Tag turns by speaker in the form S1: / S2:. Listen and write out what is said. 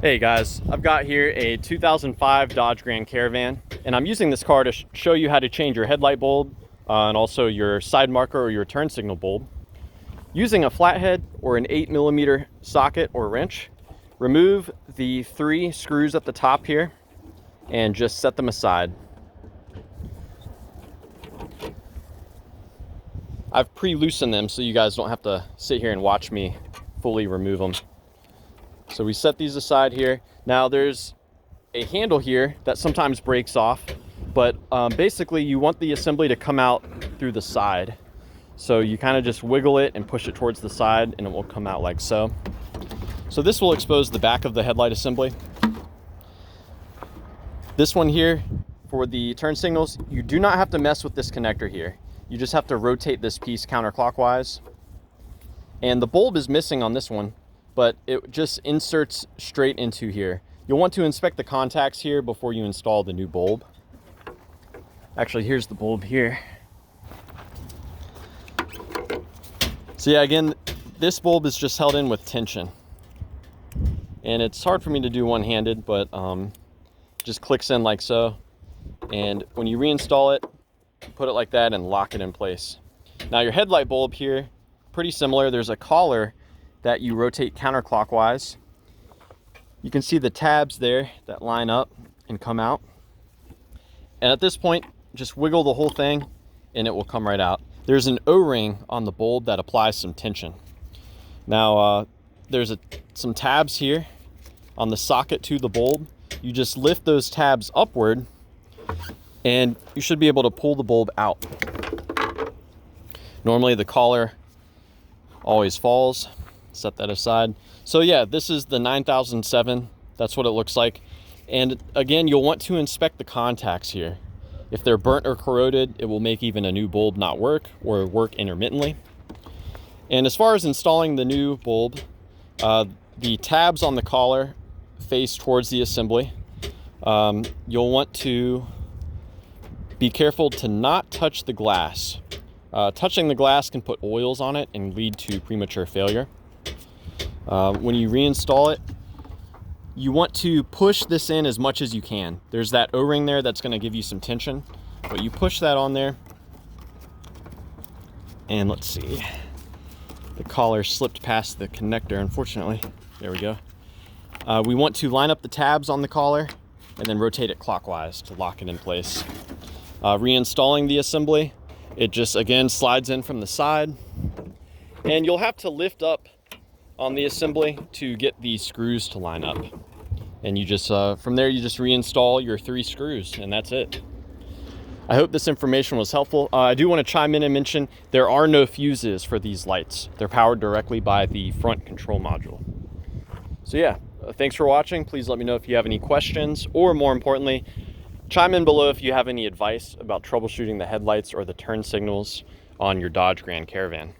S1: Hey guys, I've got here a 2005 Dodge Grand Caravan, and I'm using this car to show you how to change your headlight bulb and also your side marker or your turn signal bulb. Using a flathead or an 8mm socket or wrench, remove the 3 screws at the top here and just set them aside. I've pre-loosened them so you guys don't have to sit here and watch me fully remove them. So we set these aside here. Now there's a handle here that sometimes breaks off, but basically you want the assembly to come out through the side. So you kind of just wiggle it and push it towards the side and it will come out like so. So this will expose the back of the headlight assembly. This one here for the turn signals, you do not have to mess with this connector here. You just have to rotate this piece counterclockwise. And the bulb is missing on this one, but it just inserts straight into here. You'll want to inspect the contacts here before you install the new bulb. Actually, here's the bulb here. So yeah, again, this bulb is just held in with tension. And it's hard for me to do one-handed, but just clicks in like so. And when you reinstall it, put it like that and lock it in place. Now your headlight bulb here, pretty similar. There's a collar that you rotate counterclockwise. You can see the tabs there that line up and come out. And at this point, just wiggle the whole thing and it will come right out. There's an O-ring on the bulb that applies some tension. Now, there's some tabs here on the socket to the bulb. You just lift those tabs upward and you should be able to pull the bulb out. Normally the collar always falls. Set that aside. So yeah, this is the 9007. That's what it looks like. And again, you'll want to inspect the contacts here. If they're burnt or corroded, it will make even a new bulb not work or work intermittently. And as far as installing the new bulb, the tabs on the collar face towards the assembly. You'll want to be careful to not touch the glass. Touching the glass can put oils on it and lead to premature failure. When you reinstall it, you want to push this in as much as you can. There's that O-ring there that's going to give you some tension, but you push that on there. And let's see, the collar slipped past the connector, unfortunately. There we go. We want to line up the tabs on the collar and then rotate it clockwise to lock it in place. Reinstalling the assembly, it just again slides in from the side, and you'll have to lift up on the assembly to get these screws to line up. And you just, from there, you just reinstall your 3 screws and that's it. I hope this information was helpful. I do want to chime in and mention there are no fuses for these lights. They're powered directly by the front control module. So yeah, thanks for watching. Please let me know if you have any questions, or more importantly, chime in below if you have any advice about troubleshooting the headlights or the turn signals on your Dodge Grand Caravan.